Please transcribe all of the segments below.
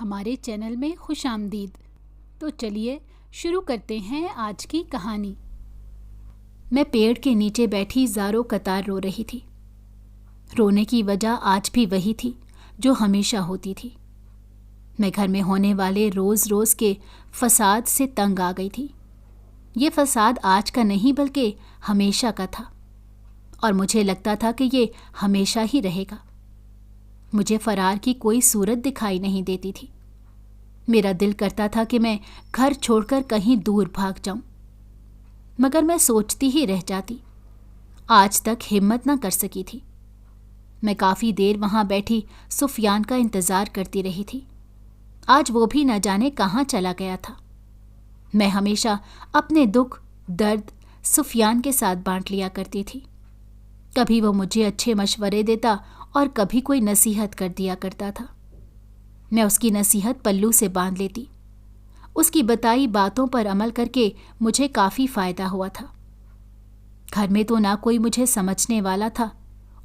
ہمارے چینل میں خوش آمدید۔ تو چلیے شروع کرتے ہیں آج کی کہانی۔ میں پیڑ کے نیچے بیٹھی زاروں قطار رو رہی تھی۔ رونے کی وجہ آج بھی وہی تھی جو ہمیشہ ہوتی تھی۔ میں گھر میں ہونے والے روز روز کے فساد سے تنگ آ گئی تھی۔ یہ فساد آج کا نہیں بلکہ ہمیشہ کا تھا، اور مجھے لگتا تھا کہ یہ ہمیشہ ہی رہے گا۔ مجھے فرار کی کوئی صورت دکھائی نہیں دیتی تھی۔ میرا دل کرتا تھا کہ میں گھر چھوڑ کر کہیں دور بھاگ جاؤں، مگر میں سوچتی ہی رہ جاتی۔ آج تک ہمت نہ کر سکی تھی۔ میں کافی دیر وہاں بیٹھی سفیان کا انتظار کرتی رہی تھی۔ آج وہ بھی نہ جانے کہاں چلا گیا تھا۔ میں ہمیشہ اپنے دکھ درد سفیان کے ساتھ بانٹ لیا کرتی تھی۔ کبھی وہ مجھے اچھے مشورے دیتا اور کبھی کوئی نصیحت کر دیا کرتا تھا۔ میں اس کی نصیحت پلو سے باندھ لیتی۔ اس کی بتائی باتوں پر عمل کر کے مجھے کافی فائدہ ہوا تھا۔ گھر میں تو نہ کوئی مجھے سمجھنے والا تھا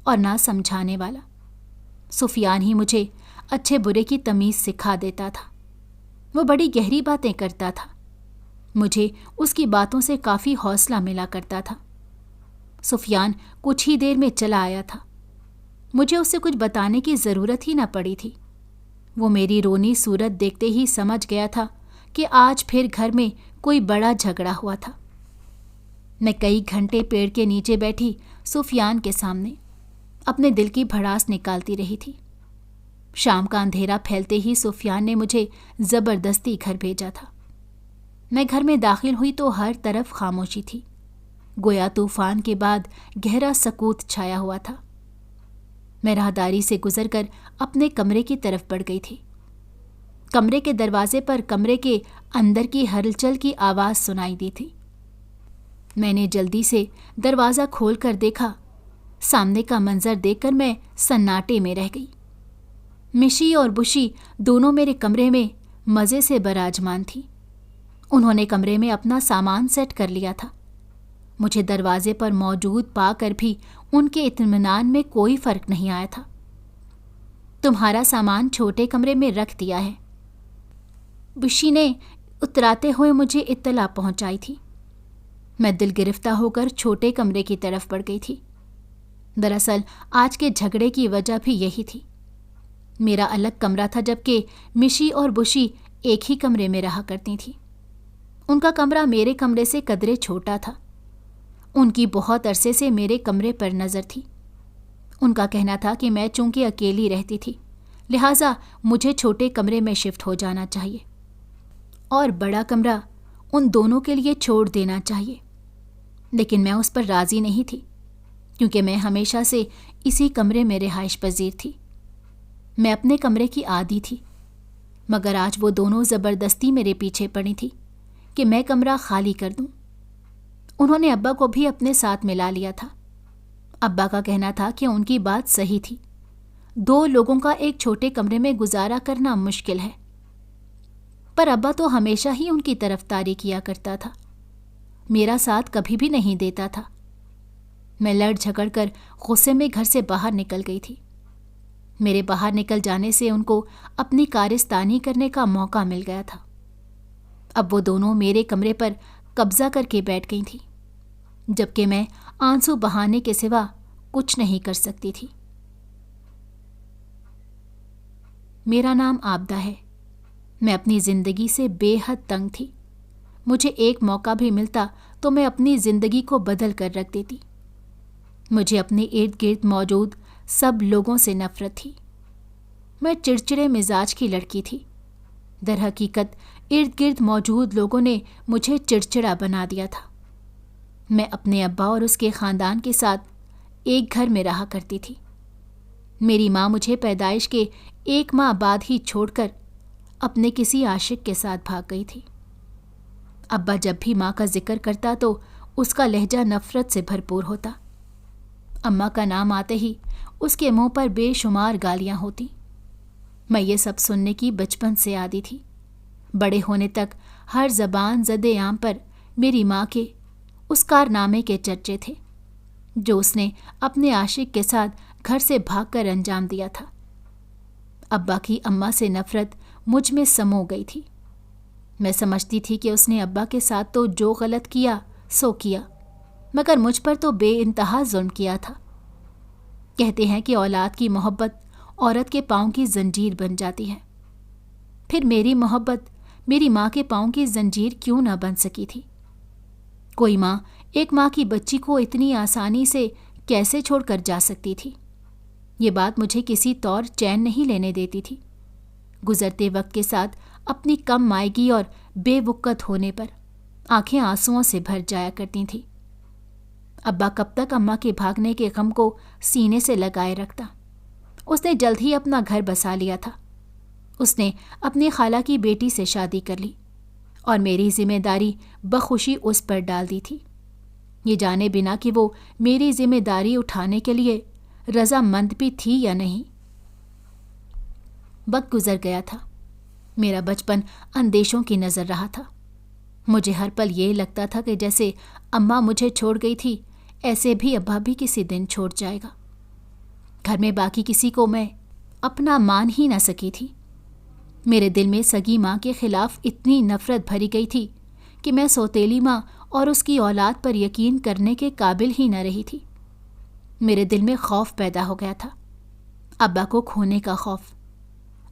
اور نہ سمجھانے والا۔ سفیان ہی مجھے اچھے برے کی تمیز سکھا دیتا تھا۔ وہ بڑی گہری باتیں کرتا تھا۔ مجھے اس کی باتوں سے کافی حوصلہ ملا کرتا تھا۔ سفیان کچھ ہی دیر میں چلا آیا تھا۔ مجھے اسے کچھ بتانے کی ضرورت ہی نہ پڑی تھی۔ وہ میری رونی صورت دیکھتے ہی سمجھ گیا تھا کہ آج پھر گھر میں کوئی بڑا جھگڑا ہوا تھا۔ میں کئی گھنٹے پیڑ کے نیچے بیٹھی سفیان کے سامنے اپنے دل کی بھڑاس نکالتی رہی تھی۔ شام کا اندھیرا پھیلتے ہی سفیان نے مجھے زبردستی گھر بھیجا تھا۔ میں گھر میں داخل ہوئی تو ہر طرف خاموشی تھی، گویا طوفان کے بعد گہرا سکوت چھایا ہوا تھا۔ میں راہداری سے گزر کر اپنے کمرے کی طرف بڑھ گئی تھی۔ کمرے کے دروازے پر کمرے کے اندر کی ہلچل کی آواز سنائی دی تھی۔ میں نے جلدی سے دروازہ کھول کر دیکھا۔ سامنے کا منظر دیکھ کر میں سناٹے میں رہ گئی۔ مشی اور بشی دونوں میرے کمرے میں مزے سے براجمان تھی۔ انہوں نے کمرے میں اپنا سامان سیٹ کر لیا تھا۔ مجھے دروازے پر موجود پا کر بھی ان کے اطمینان میں کوئی فرق نہیں آیا تھا۔ تمہارا سامان چھوٹے کمرے میں رکھ دیا ہے، بشی نے اتراتے ہوئے مجھے اطلاع پہنچائی تھی۔ میں دل گرفتہ ہو کر چھوٹے کمرے کی طرف بڑھ گئی تھی۔ دراصل آج کے جھگڑے کی وجہ بھی یہی تھی۔ میرا الگ کمرہ تھا جبکہ مشی اور بشی ایک ہی کمرے میں رہا کرتی تھیں۔ ان کا کمرہ میرے کمرے سے قدرے چھوٹا تھا۔ ان کی بہت عرصے سے میرے کمرے پر نظر تھی۔ ان کا کہنا تھا کہ میں چونکہ اکیلی رہتی تھی لہٰذا مجھے چھوٹے کمرے میں شفٹ ہو جانا چاہیے اور بڑا کمرہ ان دونوں کے لیے چھوڑ دینا چاہیے، لیکن میں اس پر راضی نہیں تھی کیونکہ میں ہمیشہ سے اسی کمرے میں رہائش پذیر تھی۔ میں اپنے کمرے کی عادی تھی، مگر آج وہ دونوں زبردستی میرے پیچھے پڑی تھی کہ میں کمرہ خالی کر دوں۔ انہوں نے ابا کو بھی اپنے ساتھ ملا لیا تھا۔ ابا کا کہنا تھا کہ ان کی بات صحیح تھی، 2 لوگوں کا ایک چھوٹے کمرے میں گزارا کرنا مشکل ہے، پر ابا تو ہمیشہ ہی ان کی طرفداری کیا کرتا تھا، میرا ساتھ کبھی بھی نہیں دیتا تھا۔ میں لڑ جھگڑ کر غصے میں گھر سے باہر نکل گئی تھی۔ میرے باہر نکل جانے سے ان کو اپنی کارستانی کرنے کا موقع مل گیا تھا۔ اب وہ دونوں میرے کمرے پر قبضہ کر کے بیٹھ گئی تھیں، جبکہ میں آنسو بہانے کے سوا کچھ نہیں کر سکتی تھی۔ میرا نام آبدہ ہے۔ میں اپنی زندگی سے بے حد تنگ تھی۔ مجھے ایک موقع بھی ملتا تو میں اپنی زندگی کو بدل کر رکھ دیتی۔ مجھے اپنے ارد گرد موجود سب لوگوں سے نفرت تھی۔ میں چڑچڑے مزاج کی لڑکی تھی۔ در حقیقت ارد گرد موجود لوگوں نے مجھے چڑچڑا بنا دیا تھا۔ میں اپنے ابا اور اس کے خاندان کے ساتھ ایک گھر میں رہا کرتی تھی۔ میری ماں مجھے پیدائش کے 1 ماہ بعد ہی چھوڑ کر اپنے کسی عاشق کے ساتھ بھاگ گئی تھی۔ ابا جب بھی ماں کا ذکر کرتا تو اس کا لہجہ نفرت سے بھرپور ہوتا۔ اماں کا نام آتے ہی اس کے منہ پر بے شمار گالیاں ہوتی۔ میں یہ سب سننے کی بچپن سے عادی تھی۔ بڑے ہونے تک ہر زبان زد عام پر میری ماں کے اس کارنامے کے چرچے تھے جو اس نے اپنے عاشق کے ساتھ گھر سے بھاگ کر انجام دیا تھا۔ ابا کی اماں سے نفرت مجھ میں سمو گئی تھی۔ میں سمجھتی تھی کہ اس نے ابا کے ساتھ تو جو غلط کیا سو کیا، مگر مجھ پر تو بے انتہا ظلم کیا تھا۔ کہتے ہیں کہ اولاد کی محبت عورت کے پاؤں کی زنجیر بن جاتی ہے، پھر میری محبت میری ماں کے پاؤں کی زنجیر کیوں نہ بن سکی تھی؟ کوئی ماں ایک ماں کی بچی کو اتنی آسانی سے کیسے چھوڑ کر جا سکتی تھی؟ یہ بات مجھے کسی طور چین نہیں لینے دیتی تھی۔ گزرتے وقت کے ساتھ اپنی کم مائگی اور بے وقت ہونے پر آنکھیں آنسوؤں سے بھر جایا کرتی تھیں۔ ابا کب تک اماں کے بھاگنے کے غم کو سینے سے لگائے رکھتا؟ اس نے جلد ہی اپنا گھر بسا لیا تھا۔ اس نے اپنی خالہ کی بیٹی سے شادی کر لی اور میری ذمہ داری بخوشی اس پر ڈال دی تھی، یہ جانے بنا کہ وہ میری ذمہ داری اٹھانے کے لیے رضامند بھی تھی یا نہیں۔ وقت گزر گیا تھا، میرا بچپن اندیشوں کی نظر رہا تھا۔ مجھے ہر پل یہ لگتا تھا کہ جیسے اماں مجھے چھوڑ گئی تھی، ایسے بھی ابا بھی کسی دن چھوڑ جائے گا۔ گھر میں باقی کسی کو میں اپنا مان ہی نہ سکی تھی۔ میرے دل میں سگی ماں کے خلاف اتنی نفرت بھری گئی تھی کہ میں سوتیلی ماں اور اس کی اولاد پر یقین کرنے کے قابل ہی نہ رہی تھی۔ میرے دل میں خوف پیدا ہو گیا تھا، ابا کو کھونے کا خوف۔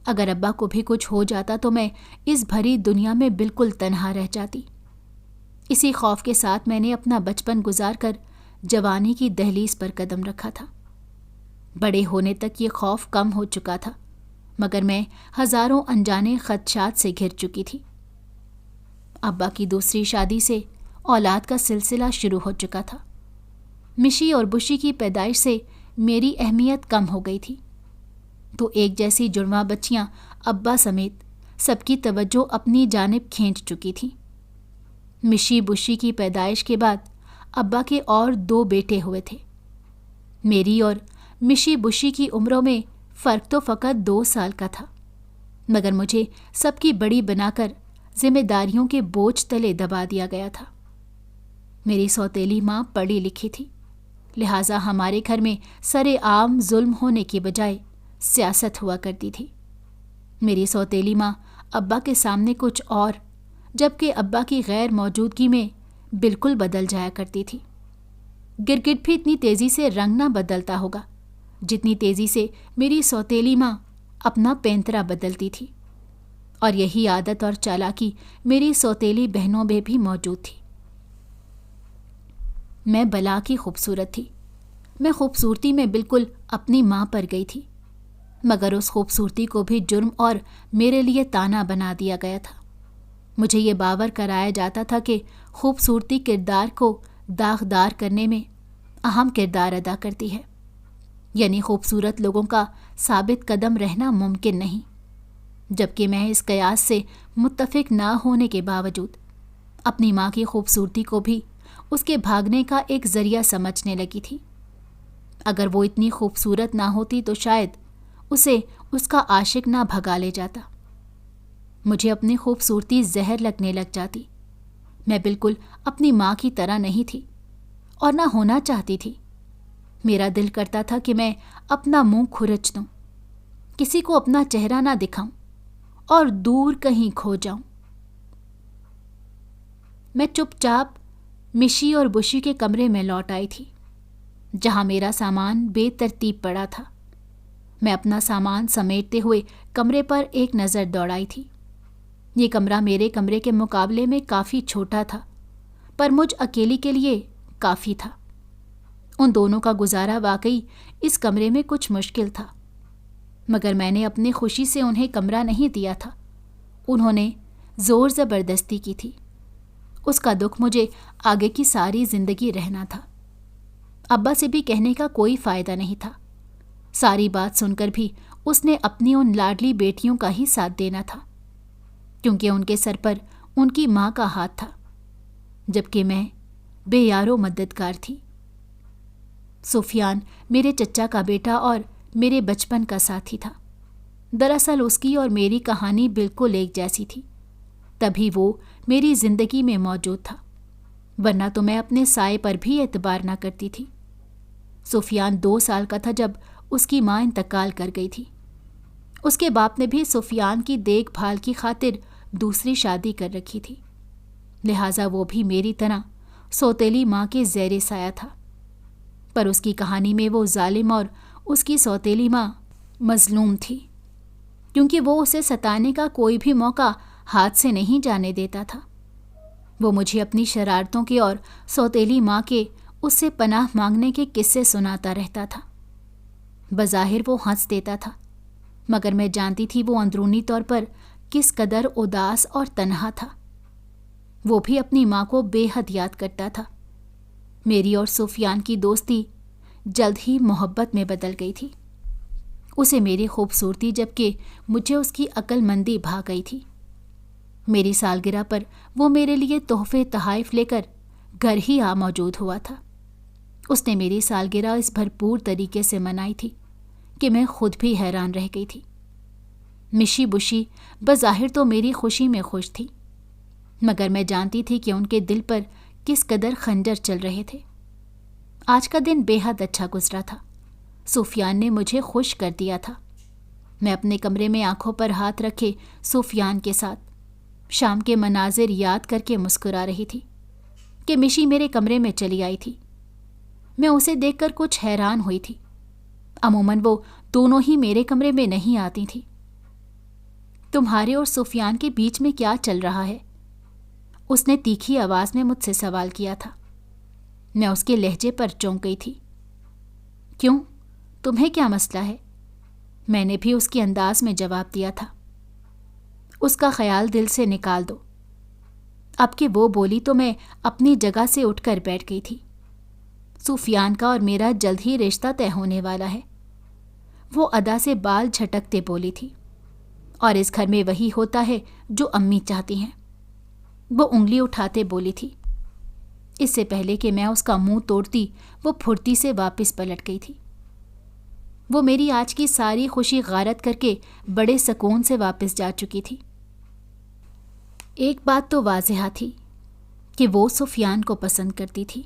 اگر ابا کو بھی کچھ ہو جاتا تو میں اس بھری دنیا میں بالکل تنہا رہ جاتی۔ اسی خوف کے ساتھ میں نے اپنا بچپن گزار کر جوانی کی دہلیز پر قدم رکھا تھا۔ بڑے ہونے تک یہ خوف کم ہو چکا تھا، مگر میں ہزاروں انجانے خدشات سے گھر چکی تھی۔ ابا کی دوسری شادی سے اولاد کا سلسلہ شروع ہو چکا تھا۔ مشی اور بشی کی پیدائش سے میری اہمیت کم ہو گئی تھی، تو ایک جیسی جڑواں بچیاں ابا سمیت سب کی توجہ اپنی جانب کھینچ چکی تھیں۔ مشی بشی کی پیدائش کے بعد ابا کے اور 2 بیٹے ہوئے تھے۔ میری اور مشی بشی کی عمروں میں فرق تو فقط 2 سال کا تھا، مگر مجھے سب کی بڑی بنا کر ذمہ داریوں کے بوجھ تلے دبا دیا گیا تھا۔ میری سوتیلی ماں پڑھی لکھی تھی، لہٰذا ہمارے گھر میں سرے عام ظلم ہونے کی بجائے سیاست ہوا کرتی تھی۔ میری سوتیلی ماں ابا کے سامنے کچھ اور، جبکہ ابا کی غیر موجودگی میں بالکل بدل جایا کرتی تھی۔ گرگٹ بھی اتنی تیزی سے رنگ نہ بدلتا ہوگا جتنی تیزی سے میری سوتیلی ماں اپنا پینترا بدلتی تھی، اور یہی عادت اور چالاکی میری سوتیلی بہنوں میں بھی موجود تھی۔ میں بلا کی خوبصورت تھی، میں خوبصورتی میں بالکل اپنی ماں پر گئی تھی، مگر اس خوبصورتی کو بھی جرم اور میرے لیے تانا بنا دیا گیا تھا۔ مجھے یہ باور کرایا جاتا تھا کہ خوبصورتی کردار کو داغدار کرنے میں اہم کردار ادا کرتی ہے، یعنی خوبصورت لوگوں کا ثابت قدم رہنا ممکن نہیں، جبکہ میں اس قیاس سے متفق نہ ہونے کے باوجود اپنی ماں کی خوبصورتی کو بھی اس کے بھاگنے کا ایک ذریعہ سمجھنے لگی تھی۔ اگر وہ اتنی خوبصورت نہ ہوتی تو شاید اسے اس کا عاشق نہ بھگا لے جاتا۔ مجھے اپنی خوبصورتی زہر لگنے لگ جاتی۔ میں بالکل اپنی ماں کی طرح نہیں تھی اور نہ ہونا چاہتی تھی۔ میرا دل کرتا تھا کہ میں اپنا منہ کھرچ دوں، کسی کو اپنا چہرہ نہ دکھاؤں اور دور کہیں کھو جاؤں۔ میں چپ چاپ مشی اور بشی کے کمرے میں لوٹ آئی تھی، جہاں میرا سامان بے ترتیب پڑا تھا۔ میں اپنا سامان سمیٹتے ہوئے کمرے پر ایک نظر دوڑائی تھی۔ یہ کمرہ میرے کمرے کے مقابلے میں کافی چھوٹا تھا، پر مجھ اکیلی کے لیے کافی تھا۔ ان دونوں کا گزارا واقعی اس کمرے میں کچھ مشکل تھا، مگر میں نے اپنی خوشی سے انہیں کمرہ نہیں دیا تھا، انہوں نے زور زبردستی کی تھی۔ اس کا دکھ مجھے آگے کی ساری زندگی رہنا تھا۔ ابا سے بھی کہنے کا کوئی فائدہ نہیں تھا، ساری بات سن کر بھی اس نے اپنی ان لاڈلی بیٹیوں کا ہی ساتھ دینا تھا، کیونکہ ان کے سر پر ان کی ماں کا ہاتھ تھا، جبکہ میں بے یار و مددگار تھی۔ سفیان میرے چچا کا بیٹا اور میرے بچپن کا ساتھی تھا۔ دراصل اس کی اور میری کہانی بالکل ایک جیسی تھی، تبھی وہ میری زندگی میں موجود تھا، ورنہ تو میں اپنے سائے پر بھی اعتبار نہ کرتی تھی۔ سفیان 2 سال کا تھا جب اس کی ماں انتقال کر گئی تھی، اس کے باپ نے بھی سفیان کی دیکھ بھال کی خاطر دوسری شادی کر رکھی تھی، لہٰذا وہ بھی میری طرح سوتیلی ماں کے زیر سایہ تھا۔ پر اس کی کہانی میں وہ ظالم اور اس کی سوتیلی ماں مظلوم تھی، کیونکہ وہ اسے ستانے کا کوئی بھی موقع ہاتھ سے نہیں جانے دیتا تھا۔ وہ مجھے اپنی شرارتوں کے اور سوتیلی ماں کے اس سے پناہ مانگنے کے قصے سناتا رہتا تھا۔ بظاہر وہ ہنس دیتا تھا، مگر میں جانتی تھی وہ اندرونی طور پر کس قدر اداس اور تنہا تھا۔ وہ بھی اپنی ماں کو بے حد یاد کرتا تھا۔ میری اور سفیان کی دوستی جلد ہی محبت میں بدل گئی تھی۔ اسے میری خوبصورتی جبکہ مجھے اس کی عقل مندی بھا گئی تھی۔ میری سالگرہ پر وہ میرے لیے تحفے تحائف لے کر گھر ہی آ موجود ہوا تھا۔ اس نے میری سالگرہ اس بھرپور طریقے سے منائی تھی کہ میں خود بھی حیران رہ گئی تھی۔ مشی بشی بظاہر تو میری خوشی میں خوش تھی، مگر میں جانتی تھی کہ ان کے دل پر کس قدر خنجر چل رہے تھے۔ آج کا دن بے حد اچھا گزرا تھا۔ سفیان نے مجھے خوش کر دیا تھا۔ میں اپنے کمرے میں آنکھوں پر ہاتھ رکھے سفیان کے ساتھ شام کے مناظر یاد کر کے مسکرا رہی تھی کہ مشی میرے کمرے میں چلی آئی تھی۔ میں اسے دیکھ کر کچھ حیران ہوئی تھی۔ عموماً وہ دونوں ہی میرے کمرے میں نہیں آتی تھی۔ تمہارے اور سفیان کے بیچ میں کیا چل رہا ہے؟ اس نے تیکھی آواز میں مجھ سے سوال کیا تھا۔ میں اس کے لہجے پر چونک گئی تھی۔ کیوں؟ تمہیں کیا مسئلہ ہے؟ میں نے بھی اس کے انداز میں جواب دیا تھا۔ اس کا خیال دل سے نکال دو۔ اب کہ وہ بولی تو میں اپنی جگہ سے اٹھ کر بیٹھ گئی تھی۔ سفیان کا اور میرا جلد ہی رشتہ طے ہونے والا ہے، وہ ادا سے بال جھٹکتے بولی تھی، اور اس گھر میں وہی ہوتا ہے جو امی چاہتی ہیں۔ وہ انگلی اٹھاتے بولی تھی۔ اس سے پہلے کہ میں اس کا منہ توڑتی وہ پھرتی سے واپس پلٹ گئی تھی۔ وہ میری آج کی ساری خوشی غارت کر کے بڑے سکون سے واپس جا چکی تھی۔ ایک بات تو واضح تھی کہ وہ سفیان کو پسند کرتی تھی۔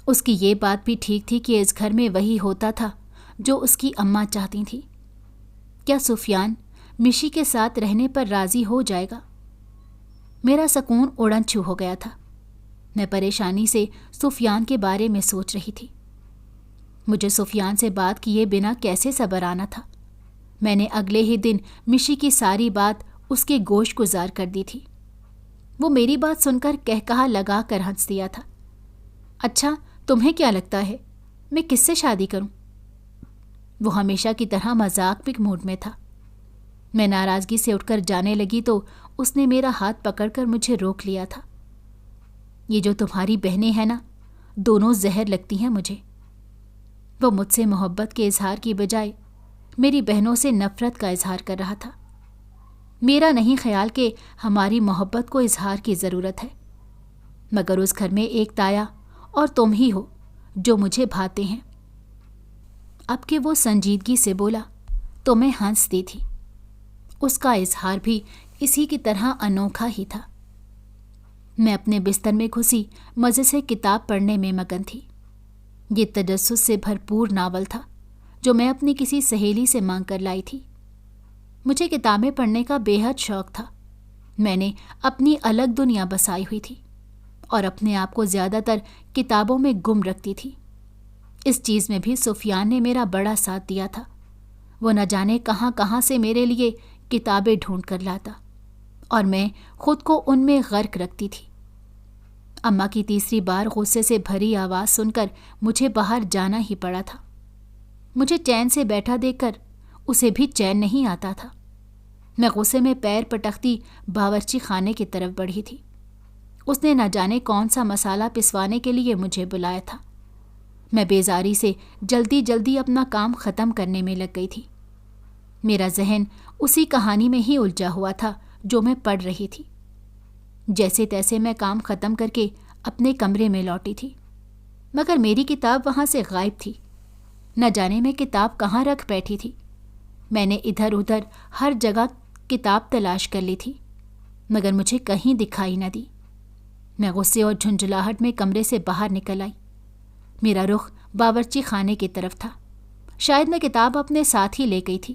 اس کی یہ بات بھی ٹھیک تھی کہ اس گھر میں وہی ہوتا تھا جو اس کی اماں چاہتی تھیں۔ کیا سفیان مشی کے ساتھ رہنے پر راضی ہو جائے گا؟ میرا سکون اڑن چھو ہو گیا تھا۔ میں پریشانی سے سفیان کے بارے میں سوچ رہی تھی۔ مجھے سفیان سے بات کیے بنا کیسے صبر آنا تھا۔ میں نے اگلے ہی دن مشی کی ساری بات اس کے گوش گزار کر دی تھی۔ وہ میری بات سن کر کہکہا لگا کر ہنس دیا تھا۔ اچھا، تمہیں کیا لگتا ہے میں کس سے شادی کروں؟ وہ ہمیشہ کی طرح مذاق پک موڈ میں تھا۔ میں ناراضگی سے اٹھ کر جانے لگی تو اس نے میرا ہاتھ پکڑ کر مجھے روک لیا تھا۔ یہ جو تمہاری بہنیں ہیں نا، دونوں زہر لگتی ہیں مجھے۔ وہ مجھ سے محبت کے اظہار کی بجائے میری بہنوں سے نفرت کا اظہار کر رہا تھا۔ میرا نہیں خیال کہ ہماری محبت کو اظہار کی ضرورت ہے، مگر اس گھر میں ایک تایا اور تم ہی ہو جو مجھے بھاتے ہیں۔ اب کہ وہ سنجیدگی سے بولا تو میں ہنس دی تھی۔ اس کا اظہار بھی اسی کی طرح انوکھا ہی تھا۔ میں اپنے بستر میں گھسی مزے سے کتاب پڑھنے میں مگن تھی۔ یہ تجسس سے بھرپور ناول تھا جو میں اپنی کسی سہیلی سے مانگ کر لائی تھی۔ مجھے کتابیں پڑھنے کا بے حد شوق تھا۔ میں نے اپنی الگ دنیا بسائی ہوئی تھی اور اپنے آپ کو زیادہ تر کتابوں میں گم رکھتی تھی۔ اس چیز میں بھی سفیان نے میرا بڑا ساتھ دیا تھا۔ وہ نہ جانے کہاں کہاں سے میرے لیے کتابیں ڈھونڈ کر لاتا اور میں خود کو ان میں غرق رکھتی تھی۔ اماں کی تیسری بار غصے سے بھری آواز سن کر مجھے باہر جانا ہی پڑا تھا۔ مجھے چین سے بیٹھا دیکھ کر اسے بھی چین نہیں آتا تھا۔ میں غصے میں پیر پٹکتی باورچی خانے کی طرف بڑھی تھی۔ اس نے نہ جانے کون سا مسالہ پسوانے کے لیے مجھے بلایا تھا۔ میں بیزاری سے جلدی جلدی اپنا کام ختم کرنے میں لگ گئی تھی۔ میرا ذہن اسی کہانی میں ہی الجھا ہوا تھا جو میں پڑھ رہی تھی۔ جیسے تیسے میں کام ختم کر کے اپنے کمرے میں لوٹی تھی، مگر میری کتاب وہاں سے غائب تھی۔ نہ جانے میں کتاب کہاں رکھ بیٹھی تھی۔ میں نے ادھر ادھر ہر جگہ کتاب تلاش کر لی تھی، مگر مجھے کہیں دکھائی نہ دی۔ میں غصے اور جھنجھلاہٹ میں کمرے سے باہر نکل آئی۔ میرا رخ باورچی خانے کی طرف تھا۔ شاید میں کتاب اپنے ساتھ ہی لے گئی تھی۔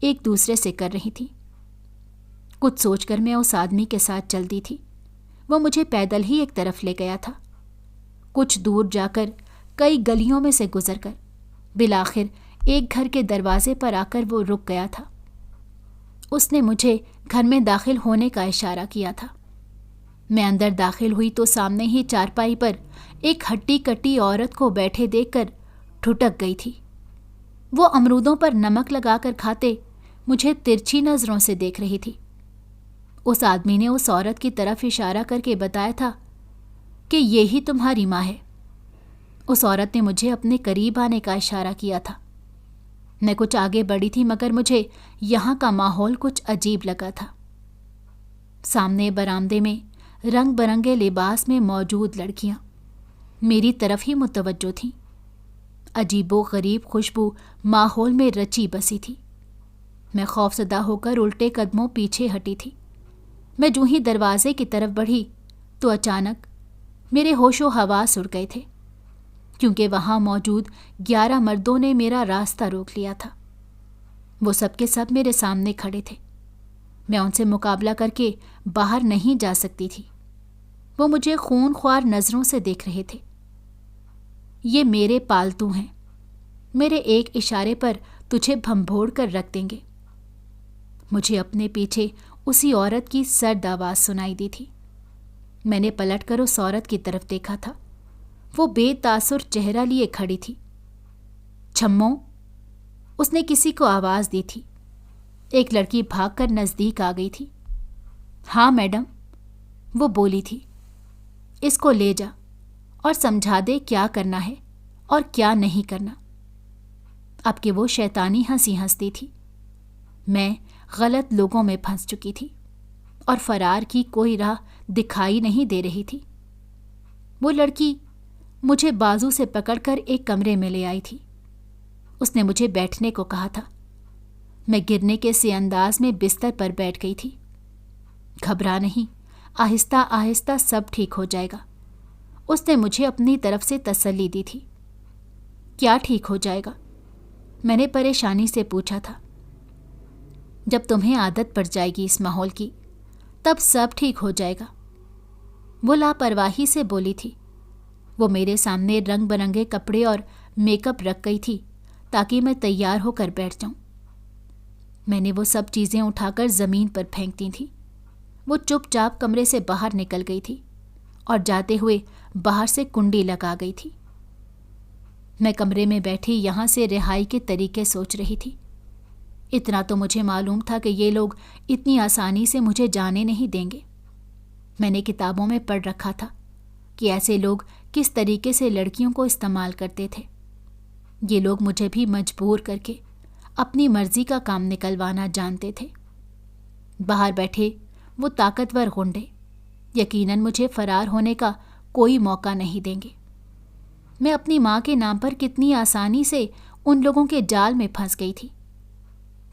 ایک دوسرے سے کر رہی تھیں۔ کچھ سوچ کر میں اس آدمی کے ساتھ چل دی تھی۔ وہ مجھے پیدل ہی ایک طرف لے گیا تھا۔ کچھ دور جا کر، کئی گلیوں میں سے گزر کر، بالآخر ایک گھر کے دروازے پر آ کر وہ رک گیا تھا۔ اس نے مجھے گھر میں داخل ہونے کا اشارہ کیا تھا۔ میں اندر داخل ہوئی تو سامنے ہی چارپائی پر ایک ہٹی کٹی عورت کو بیٹھے دیکھ کر ٹھٹک گئی تھی۔ وہ امرودوں پر نمک لگا کر کھاتے مجھے ترچھی نظروں سے دیکھ رہی تھی۔ اس آدمی نے اس عورت کی طرف اشارہ کر کے بتایا تھا کہ یہی تمہاری ماں ہے۔ اس عورت نے مجھے اپنے قریب آنے کا اشارہ کیا تھا۔ میں کچھ آگے بڑھی تھی مگر مجھے یہاں کا ماحول کچھ عجیب لگا تھا۔ سامنے برآمدے میں رنگ برنگے لباس میں موجود لڑکیاں میری طرف ہی متوجہ تھیں۔ عجیب و غریب خوشبو ماحول میں رچی بسی تھی۔ میں خوفزدہ ہو کر الٹے قدموں پیچھے ہٹی تھی۔ میں جو ہی دروازے کی طرف بڑھی تو اچانک میرے ہوش و حواس اڑ گئے تھے، کیونکہ وہاں موجود 11 مردوں نے میرا راستہ روک لیا تھا۔ وہ سب کے سب میرے سامنے کھڑے تھے۔ میں ان سے مقابلہ کر کے باہر نہیں جا سکتی تھی۔ وہ مجھے خون خوار نظروں سے دیکھ رہے تھے۔ یہ میرے پالتو ہیں، میرے ایک اشارے پر تجھے بھنبھوڑ کر رکھ دیں گے۔ مجھے اپنے پیچھے اسی عورت کی سرد آواز سنائی دی تھی۔ میں نے پلٹ کر اس عورت کی طرف دیکھا تھا۔ وہ بے تاثر چہرہ لیے کھڑی تھی۔ چھمو، اس نے کسی کو آواز دی تھی۔ ایک لڑکی بھاگ کر نزدیک آ گئی تھی۔ ہاں میڈم، وہ بولی تھی، اس کو لے جا اور سمجھا دے کیا کرنا ہے اور کیا نہیں کرنا۔ اب کہ وہ شیطانی ہنسی ہنستی تھی۔ میں غلط لوگوں میں پھنس چکی تھی اور فرار کی کوئی راہ دکھائی نہیں دے رہی تھی۔ وہ لڑکی مجھے بازو سے پکڑ کر ایک کمرے میں لے آئی تھی۔ اس نے مجھے بیٹھنے کو کہا تھا۔ میں گرنے کے سے انداز میں بستر پر بیٹھ گئی تھی۔ گھبرا نہیں، آہستہ آہستہ سب ٹھیک ہو جائے گا، اس نے مجھے اپنی طرف سے تسلی دی تھی۔ کیا ٹھیک ہو جائے گا؟ میں نے پریشانی سے پوچھا تھا۔ جب تمہیں عادت پڑ جائے گی اس ماحول کی، تب سب ٹھیک ہو جائے گا، وہ لاپرواہی سے بولی تھی۔ وہ میرے سامنے رنگ برنگے کپڑے اور میک اپ رکھ گئی تھی تاکہ میں تیار ہو کر بیٹھ جاؤں۔ میں نے وہ سب چیزیں اٹھا کر زمین پر پھینک دی تھیں۔ وہ چپ چاپ کمرے سے باہر نکل گئی تھی اور جاتے ہوئے باہر سے کنڈی لگا گئی تھی۔ میں کمرے میں بیٹھی یہاں سے رہائی کے طریقے سوچ رہی تھی۔ اتنا تو مجھے معلوم تھا کہ یہ لوگ اتنی آسانی سے مجھے جانے نہیں دیں گے۔ میں نے کتابوں میں پڑھ رکھا تھا کہ ایسے لوگ کس طریقے سے لڑکیوں کو استعمال کرتے تھے۔ یہ لوگ مجھے بھی مجبور کر کے اپنی مرضی کا کام نکلوانا جانتے تھے۔ باہر بیٹھے وہ طاقتور غنڈے یقیناً مجھے فرار ہونے کا کوئی موقع نہیں دیں گے۔ میں اپنی ماں کے نام پر کتنی آسانی سے ان لوگوں کے جال میں پھنس گئی تھی،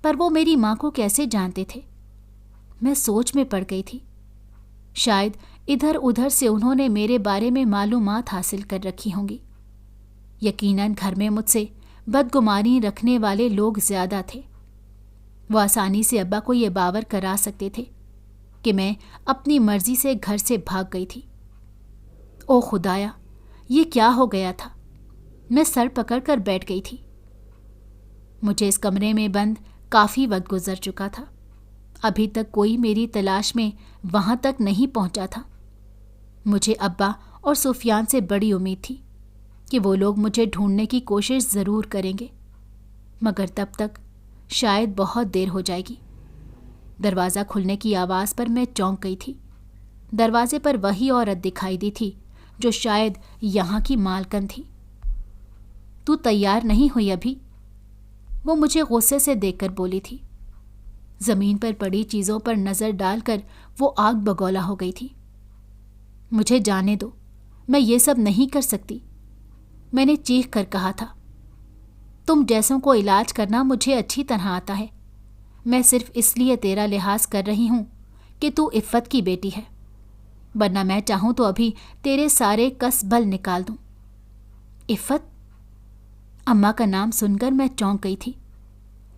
پر وہ میری ماں کو کیسے جانتے تھے؟ میں سوچ میں پڑ گئی تھی۔ شاید ادھر ادھر سے انہوں نے میرے بارے میں معلومات حاصل کر رکھی ہوں گی۔ یقیناً گھر میں مجھ سے بدگمانی رکھنے والے لوگ زیادہ تھے۔ وہ آسانی سے ابا کو یہ باور کرا سکتے تھے کہ میں اپنی مرضی سے گھر سے بھاگ گئی تھی۔ او خدایا، یہ کیا ہو گیا تھا؟ میں سر پکڑ کر بیٹھ گئی تھی۔ مجھے اس کمرے میں بند کافی وقت گزر چکا تھا۔ ابھی تک کوئی میری تلاش میں وہاں تک نہیں پہنچا تھا۔ مجھے ابا اور سفیان سے بڑی امید تھی کہ وہ لوگ مجھے ڈھونڈنے کی کوشش ضرور کریں گے، مگر تب تک شاید بہت دیر ہو جائے گی۔ دروازہ کھلنے کی آواز پر میں چونک گئی تھی۔ دروازے پر وہی عورت دکھائی دی تھی جو شاید یہاں کی مالکن تھی۔ تو تیار نہیں ہوئی ابھی؟ وہ مجھے غصے سے دیکھ کر بولی تھی۔ زمین پر پڑی چیزوں پر نظر ڈال کر وہ آگ بگولا ہو گئی تھی۔ مجھے جانے دو، میں یہ سب نہیں کر سکتی، میں نے چیخ کر کہا تھا۔ تم جیسوں کو علاج کرنا مجھے اچھی طرح آتا ہے۔ میں صرف اس لیے تیرا لحاظ کر رہی ہوں کہ تو عفت کی بیٹی ہے، ورنہ میں چاہوں تو ابھی تیرے سارے کس بل نکال دوں۔ عفت؟ اماں کا نام سن کر میں چونک گئی تھی۔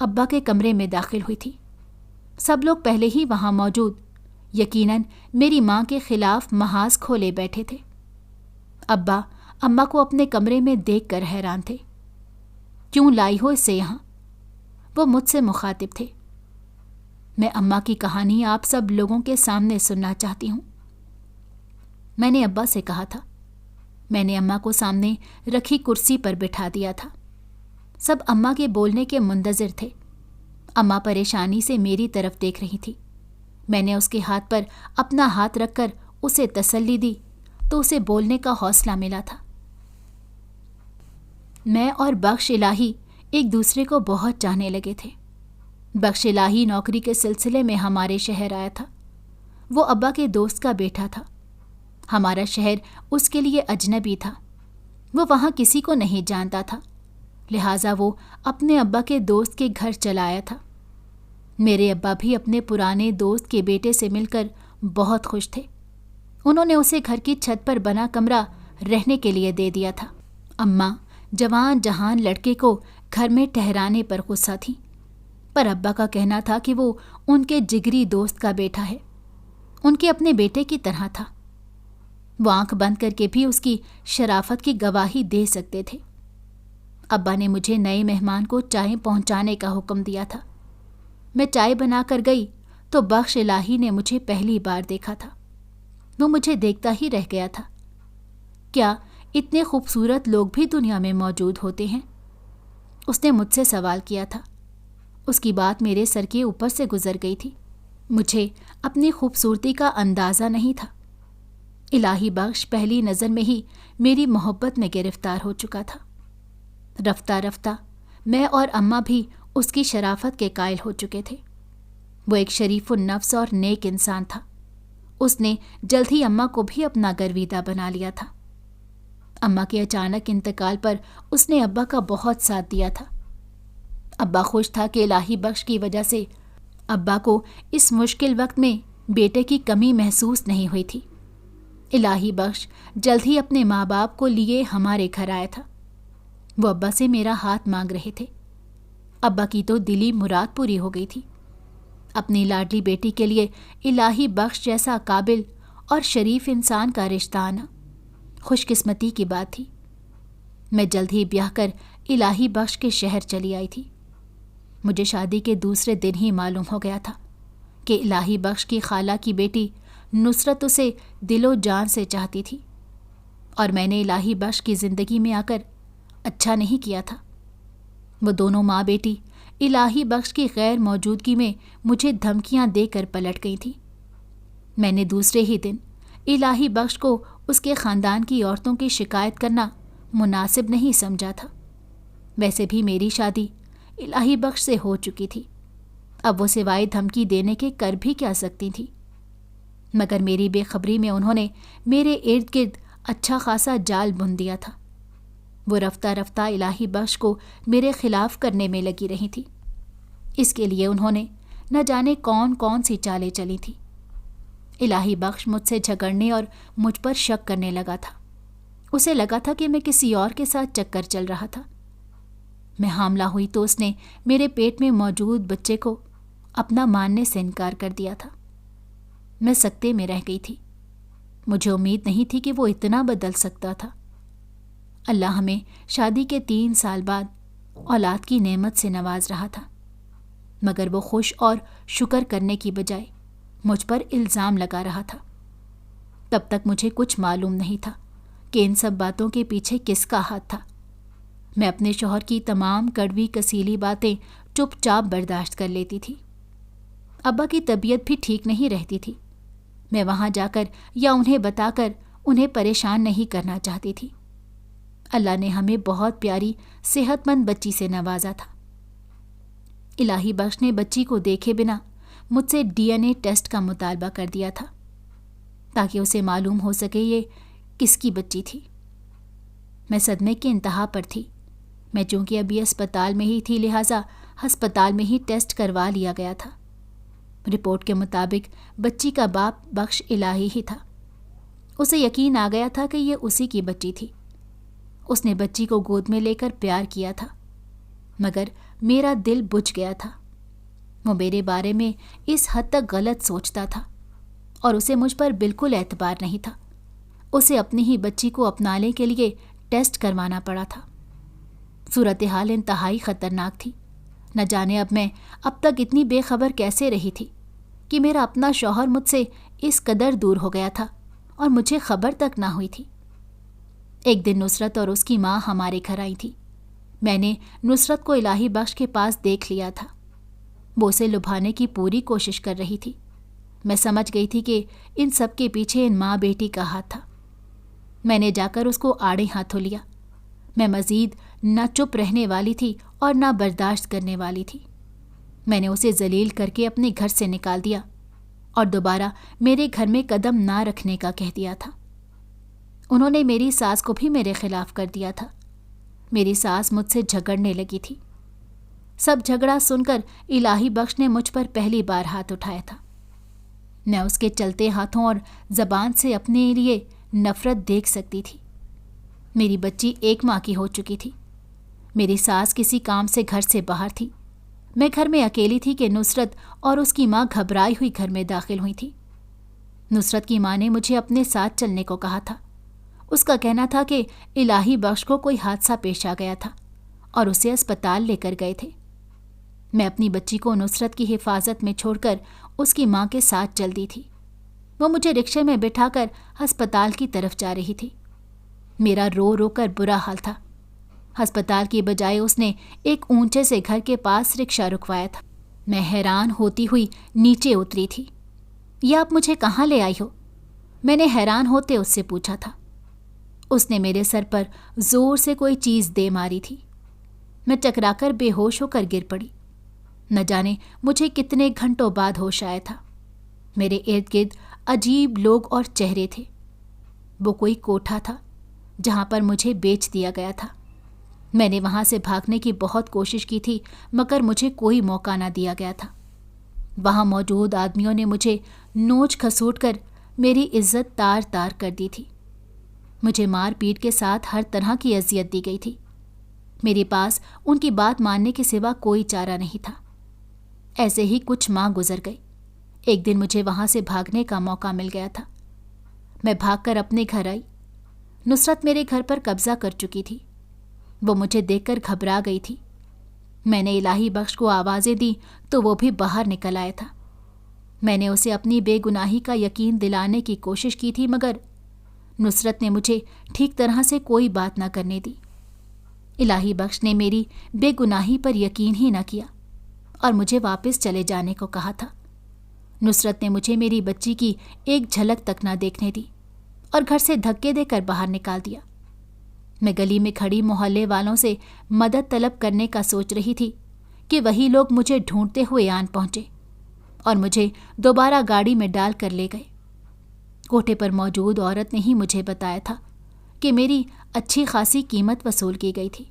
ابا کے کمرے میں داخل ہوئی تھی۔ سب لوگ پہلے ہی وہاں موجود یقیناً میری ماں کے خلاف محاذ کھولے بیٹھے تھے۔ ابا اماں کو اپنے کمرے میں دیکھ کر حیران تھے۔ کیوں لائی ہو اسے یہاں؟ وہ مجھ سے مخاطب تھے۔ میں اماں کی کہانی آپ سب لوگوں کے سامنے سننا چاہتی ہوں، میں نے ابا سے کہا تھا۔ میں نے اماں کو سامنے رکھی کرسی پر بٹھا دیا تھا۔ سب اماں کے بولنے کے منتظر تھے۔ اماں پریشانی سے میری طرف دیکھ رہی تھی۔ میں نے اس کے ہاتھ پر اپنا ہاتھ رکھ کر اسے تسلی دی تو اسے بولنے کا حوصلہ ملا تھا۔ میں اور بخش الہی ایک دوسرے کو بہت چاہنے لگے تھے۔ بخش الہی نوکری کے سلسلے میں ہمارے شہر آیا تھا۔ وہ ابا کے دوست کا بیٹا تھا۔ ہمارا شہر اس کے لیے اجنبی تھا۔ وہ وہاں کسی کو نہیں جانتا تھا، لہٰذا وہ اپنے ابا کے دوست کے گھر چلا آیا تھا۔ میرے ابا بھی اپنے پرانے دوست کے بیٹے سے مل کر بہت خوش تھے۔ انہوں نے اسے گھر کی چھت پر بنا کمرہ رہنے کے لیے دے دیا تھا۔ اماں جوان جہان لڑکے کو گھر میں ٹھہرانے پر غصہ تھی، پر ابا کا کہنا تھا کہ وہ ان کے جگری دوست کا بیٹا ہے، ان کے اپنے بیٹے کی طرح تھا۔ وہ آنکھ بند کر کے بھی اس کی شرافت کی گواہی دے سکتے تھے۔ ابا نے مجھے نئے مہمان کو چائے پہنچانے کا حکم دیا تھا۔ میں چائے بنا کر گئی تو بخش الہی نے مجھے پہلی بار دیکھا تھا۔ وہ مجھے دیکھتا ہی رہ گیا تھا۔ کیا اتنے خوبصورت لوگ بھی دنیا میں موجود ہوتے ہیں؟ اس نے مجھ سے سوال کیا تھا۔ اس کی بات میرے سر کے اوپر سے گزر گئی تھی۔ مجھے اپنی خوبصورتی کا اندازہ نہیں تھا۔ الہی بخش پہلی نظر میں ہی میری محبت میں گرفتار ہو چکا تھا۔ رفتہ رفتہ میں اور اماں بھی اس کی شرافت کے قائل ہو چکے تھے۔ وہ ایک شریف النفس اور نیک انسان تھا۔ اس نے جلد ہی اماں کو بھی اپنا گرویدہ بنا لیا تھا۔ اماں کے اچانک انتقال پر اس نے ابا کا بہت ساتھ دیا تھا۔ ابا خوش تھا کہ الہی بخش کی وجہ سے ابا کو اس مشکل وقت میں بیٹے کی کمی محسوس نہیں ہوئی تھی۔ الہی بخش جلد ہی اپنے ماں باپ کو لیے ہمارے گھر آیا تھا۔ وہ ابا سے میرا ہاتھ مانگ رہے تھے۔ ابا کی تو دلی مراد پوری ہو گئی تھی۔ اپنی لاڈلی بیٹی کے لیے الہی بخش جیسا قابل اور شریف انسان کا رشتہ آنا خوش قسمتی کی بات تھی۔ میں جلد ہی بیاہ کر الہی بخش کے شہر چلی آئی تھی۔ مجھے شادی کے دوسرے دن ہی معلوم ہو گیا تھا کہ الہی بخش کی خالہ کی بیٹی نصرت اسے دل و جان سے چاہتی تھی، اور میں نے الہی بخش کی زندگی میں آ کر اچھا نہیں کیا تھا۔ وہ دونوں ماں بیٹی الہی بخش کی غیر موجودگی میں مجھے دھمکیاں دے کر پلٹ گئی تھیں۔ میں نے دوسرے ہی دن الہی بخش کو اس کے خاندان کی عورتوں کی شکایت کرنا مناسب نہیں سمجھا تھا۔ ویسے بھی میری شادی الہی بخش سے ہو چکی تھی، اب وہ سوائے دھمکی دینے کے کر بھی کیا سکتی تھی؟ مگر میری بے خبری میں انہوں نے میرے ارد گرد اچھا خاصا جال بن دیا تھا۔ وہ رفتہ رفتہ الہی بخش کو میرے خلاف کرنے میں لگی رہی تھی۔ اس کے لیے انہوں نے نہ جانے کون کون سی چالیں چلی تھی۔ الہی بخش مجھ سے جھگڑنے اور مجھ پر شک کرنے لگا تھا۔ اسے لگا تھا کہ میں کسی اور کے ساتھ چکر چل رہا تھا۔ میں حاملہ ہوئی تو اس نے میرے پیٹ میں موجود بچے کو اپنا ماننے سے انکار کر دیا تھا۔ میں سکتے میں رہ گئی تھی۔ مجھے امید نہیں تھی کہ وہ اتنا بدل سکتا تھا۔ اللہ ہمیں شادی کے 3 سال بعد اولاد کی نعمت سے نواز رہا تھا، مگر وہ خوش اور شکر کرنے کی بجائے مجھ پر الزام لگا رہا تھا۔ تب تک مجھے کچھ معلوم نہیں تھا کہ ان سب باتوں کے پیچھے کس کا ہاتھ تھا۔ میں اپنے شوہر کی تمام کڑوی کسیلی باتیں چپ چاپ برداشت کر لیتی تھی۔ ابا کی طبیعت بھی ٹھیک نہیں رہتی تھی۔ میں وہاں جا کر یا انہیں بتا کر انہیں پریشان نہیں کرنا چاہتی تھی۔ اللہ نے ہمیں بہت پیاری صحت مند بچی سے نوازا تھا۔ الہی بخش نے بچی کو دیکھے بنا مجھ سے DNA ٹیسٹ کا مطالبہ کر دیا تھا تاکہ اسے معلوم ہو سکے یہ کس کی بچی تھی۔ میں صدمے کی انتہا پر تھی۔ میں چونکہ ابھی اسپتال میں ہی تھی، لہٰذا ہسپتال میں ہی ٹیسٹ کروا لیا گیا تھا۔ رپورٹ کے مطابق بچی کا باپ بخش الہی ہی تھا۔ اسے یقین آ گیا تھا کہ یہ اسی کی بچی تھی۔ اس نے بچی کو گود میں لے کر پیار کیا تھا، مگر میرا دل بجھ گیا تھا۔ وہ میرے بارے میں اس حد تک غلط سوچتا تھا اور اسے مجھ پر بالکل اعتبار نہیں تھا۔ اسے اپنی ہی بچی کو اپنانے کے لیے ٹیسٹ کروانا پڑا تھا۔ صورتحال انتہائی خطرناک تھی۔ نہ جانے میں اب تک اتنی بے خبر کیسے رہی تھی کہ میرا اپنا شوہر مجھ سے اس قدر دور ہو گیا تھا اور مجھے خبر تک نہ ہوئی تھی۔ ایک دن نصرت اور اس کی ماں ہمارے گھر آئی تھی۔ میں نے نصرت کو الہی بخش کے پاس دیکھ لیا تھا۔ وہ اسے لبھانے کی پوری کوشش کر رہی تھی۔ میں سمجھ گئی تھی کہ ان سب کے پیچھے ان ماں بیٹی کا ہاتھ تھا۔ میں نے جا کر اس کو آڑے ہاتھوں لیا۔ میں مزید نہ چپ رہنے والی تھی اور نہ برداشت کرنے والی تھی۔ میں نے اسے ذلیل کر کے اپنے گھر سے نکال دیا اور دوبارہ میرے گھر میں قدم نہ رکھنے کا کہہ دیا تھا۔ انہوں نے میری ساس کو بھی میرے خلاف کر دیا تھا۔ میری ساس مجھ سے جھگڑنے لگی تھی۔ سب جھگڑا سن کر الہی بخش نے مجھ پر پہلی بار ہاتھ اٹھایا تھا۔ میں اس کے چلتے ہاتھوں اور زبان سے اپنے لیے نفرت دیکھ سکتی تھی۔ میری بچی 1 ماہ کی ہو چکی تھی۔ میری ساس کسی کام سے گھر سے باہر تھی۔ میں گھر میں اکیلی تھی کہ نصرت اور اس کی ماں گھبرائی ہوئی گھر میں داخل ہوئی تھی۔ نصرت کی ماں نے مجھے اپنے ساتھ چلنے کو کہا تھا۔ اس کا کہنا تھا کہ الہی بخش کو کوئی حادثہ پیش آ گیا تھا اور اسے اسپتال لے کر گئے تھے۔ میں اپنی بچی کو نصرت کی حفاظت میں چھوڑ کر اس کی ماں کے ساتھ چل دی تھی۔ وہ مجھے رکشے میں بٹھا کر ہسپتال کی طرف جا رہی تھی۔ میرا رو رو کر برا حال تھا۔ ہسپتال کی بجائے اس نے ایک اونچے سے گھر کے پاس رکشہ رکوایا تھا۔ میں حیران ہوتی ہوئی نیچے اتری تھی۔ یہ آپ مجھے کہاں لے آئی ہو؟ میں نے حیران ہوتے اس سے پوچھا تھا۔ اس نے میرے سر پر زور سے کوئی چیز دے ماری تھی۔ میں چکرا کر بے ہوش ہو کر گر پڑی۔ نہ جانے مجھے کتنے گھنٹوں بعد ہوش آیا تھا۔ میرے ارد گرد عجیب لوگ اور چہرے تھے۔ وہ کوئی کوٹھا تھا جہاں پر مجھے بیچ دیا گیا تھا۔ میں نے وہاں سے بھاگنے کی بہت کوشش کی تھی مگر مجھے کوئی موقع نہ دیا گیا تھا۔ وہاں موجود آدمیوں نے مجھے نوچ کھسوٹ کر میری عزت تار تار کر دی تھی۔ مجھے مار پیٹ کے ساتھ ہر طرح کی اذیت دی گئی تھی۔ میرے پاس ان کی بات ماننے کے سوا کوئی چارہ نہیں تھا۔ ایسے ہی کچھ ماہ گزر گئی۔ ایک دن مجھے وہاں سے بھاگنے کا موقع مل گیا تھا۔ میں بھاگ کر اپنے گھر آئی۔ نصرت میرے گھر پر قبضہ کر چکی تھی۔ وہ مجھے دیکھ کر گھبرا گئی تھی۔ میں نے الہی بخش کو آوازیں دی تو وہ بھی باہر نکل آیا تھا۔ میں نے اسے اپنی بے گناہی کا یقین دلانے کی کوشش کی تھی مگر نصرت نے مجھے ٹھیک طرح سے کوئی بات نہ کرنے دی۔ الہی بخش نے میری بے گناہی پر یقین ہی نہ کیا اور مجھے واپس چلے جانے کو کہا تھا۔ نصرت نے مجھے میری بچی کی ایک جھلک تک نہ دیکھنے دی اور گھر سے دھکے دے کر باہر نکال دیا۔ میں گلی میں کھڑی محلے والوں سے مدد طلب کرنے کا سوچ رہی تھی کہ وہی لوگ مجھے ڈھونڈتے ہوئے آن پہنچے اور مجھے دوبارہ گاڑی میں ڈال کر لے گئے۔ کوٹھے پر موجود عورت نے ہی مجھے بتایا تھا کہ میری اچھی خاصی قیمت وصول کی گئی تھی۔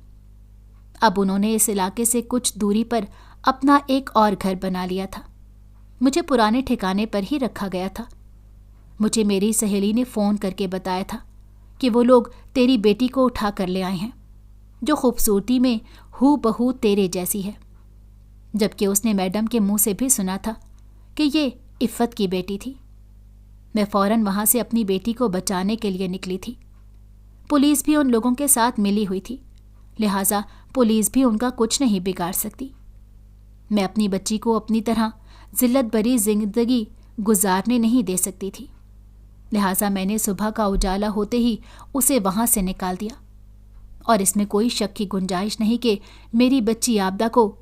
اب انہوں نے اس علاقے سے کچھ دوری پر اپنا ایک اور گھر بنا لیا تھا۔ مجھے پرانے ٹھکانے پر ہی رکھا گیا تھا۔ مجھے میری سہیلی نے فون کر کے بتایا تھا کہ وہ لوگ تیری بیٹی کو اٹھا کر لے آئے ہیں جو خوبصورتی میں ہو بہو تیرے جیسی ہے، جبکہ اس نے میڈم کے منہ سے بھی سنا تھا کہ یہ عفت کی بیٹی تھی۔ میں فوراً وہاں سے اپنی بیٹی کو بچانے کے لیے نکلی تھی۔ پولیس بھی ان لوگوں کے ساتھ ملی ہوئی تھی، لہٰذا پولیس بھی ان کا کچھ نہیں بگاڑ سکتی۔ میں اپنی بچی کو اپنی طرح ذلت بھری زندگی گزارنے نہیں دے سکتی تھی، لہٰذا میں نے صبح کا اجالا ہوتے ہی اسے وہاں سے نکال دیا۔ اور اس میں کوئی شک کی گنجائش نہیں کہ میری بچی عابدہ کو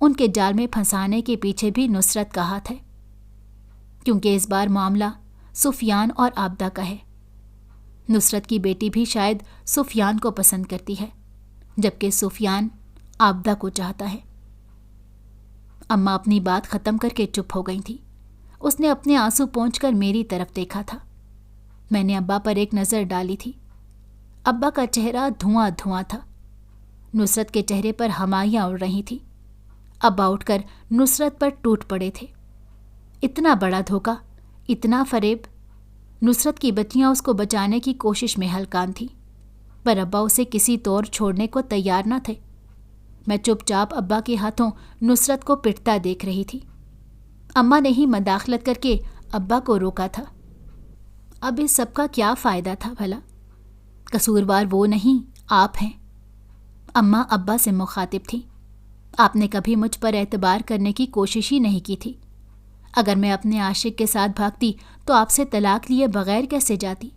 ان کے جال میں پھنسانے کے پیچھے بھی نصرت کا ہاتھ ہے، کیونکہ اس بار معاملہ سفیان اور عابدہ کا ہے۔ نصرت کی بیٹی بھی شاید سفیان کو پسند کرتی ہے، جبکہ سفیان عابدہ کو چاہتا ہے۔ اماں اپنی بات ختم کر کے چپ ہو گئی تھی۔ اس نے اپنے آنسو پونچھ کر میری طرف دیکھا تھا۔ میں نے ابا پر ایک نظر ڈالی تھی۔ ابا کا چہرہ دھواں دھواں تھا۔ نصرت کے چہرے پر ہمائیاں اڑ رہی تھیں۔ ابا اٹھ کر نصرت پر ٹوٹ پڑے تھے۔ اتنا بڑا دھوکہ، اتنا فریب۔ نصرت کی بچیاں اس کو بچانے کی کوشش میں ہلکان تھیں، پر ابا اسے کسی طور چھوڑنے کو تیار نہ تھے۔ میں چپ چاپ ابا کے ہاتھوں نصرت کو پٹتا دیکھ رہی تھی۔ اماں نے ہی مداخلت کر کے ابا کو روکا تھا۔ اب اس سب کا کیا فائدہ تھا بھلا؟ قصوروار وہ نہیں، آپ ہیں۔ اماں ابا سے مخاطب تھی۔ آپ نے کبھی مجھ پر اعتبار کرنے کی کوشش ہی نہیں کی تھی۔ اگر میں اپنے عاشق کے ساتھ بھاگتی تو آپ سے طلاق لیے بغیر کیسے جاتی؟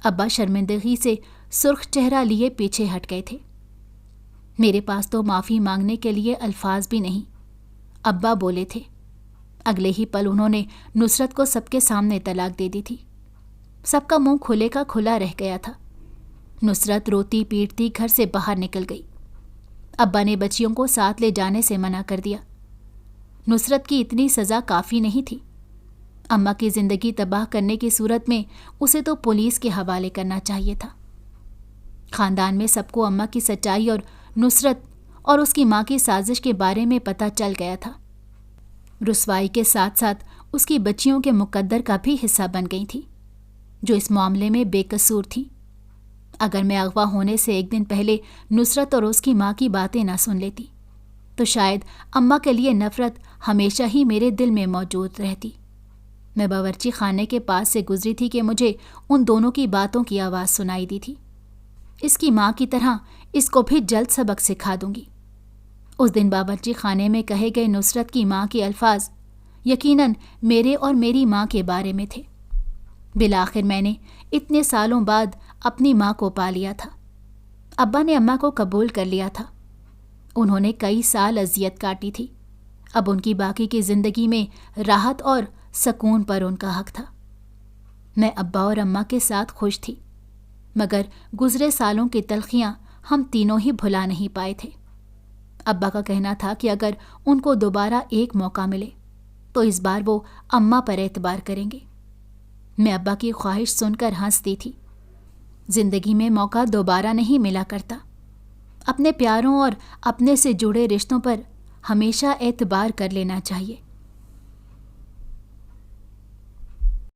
ابا شرمندگی سے سرخ چہرہ لیے پیچھے ہٹ گئے تھے۔ میرے پاس تو معافی مانگنے کے لیے الفاظ بھی نہیں، ابا بولے تھے۔ اگلے ہی پل انہوں نے نصرت کو سب کے سامنے طلاق دے دی تھی۔ سب کا منہ کھلے کا کھلا رہ گیا تھا۔ نصرت روتی پیٹتی گھر سے باہر نکل گئی۔ ابا نے بچیوں کو ساتھ لے جانے سے منع کر دیا۔ نصرت کی اتنی سزا کافی نہیں تھی۔ اماں کی زندگی تباہ کرنے کی صورت میں اسے تو پولیس کے حوالے کرنا چاہیے تھا۔ خاندان میں سب کو اماں کی سچائی اور نصرت اور اس کی ماں کی سازش کے بارے میں پتہ چل گیا تھا۔ رسوائی کے ساتھ ساتھ اس کی بچیوں کے مقدر کا بھی حصہ بن گئی تھی، جو اس معاملے میں بے قصور تھی۔ اگر میں اغوا ہونے سے ایک دن پہلے نصرت اور اس کی ماں کی باتیں نہ سن لیتی تو شاید اماں کے لیے نفرت ہمیشہ ہی میرے دل میں موجود رہتی۔ میں باورچی خانے کے پاس سے گزری تھی کہ مجھے ان دونوں کی باتوں کی آواز سنائی دی تھی۔ اس کی ماں کی طرح اس کو بھی جلد سبق سکھا دوں گی۔ اس دن باورچی خانے میں کہے گئے نصرت کی ماں کے الفاظ یقیناً میرے اور میری ماں کے بارے میں تھے۔ بالآخر میں نے اتنے سالوں بعد اپنی ماں کو پا لیا تھا۔ ابا نے اماں کو قبول کر لیا تھا۔ انہوں نے کئی سال اذیت کاٹی تھی۔ اب ان کی باقی کی زندگی میں راحت اور سکون پر ان کا حق تھا۔ میں ابا اور اماں کے ساتھ خوش تھی، مگر گزرے سالوں کی تلخیاں ہم تینوں ہی بھلا نہیں پائے تھے۔ ابا کا کہنا تھا کہ اگر ان کو دوبارہ ایک موقع ملے تو اس بار وہ اماں پر اعتبار کریں گے۔ میں ابا کی خواہش سن کر ہنستی تھی۔ زندگی میں موقع دوبارہ نہیں ملا کرتا۔ اپنے پیاروں اور اپنے سے جڑے رشتوں پر ہمیشہ اعتبار کر لینا چاہیے۔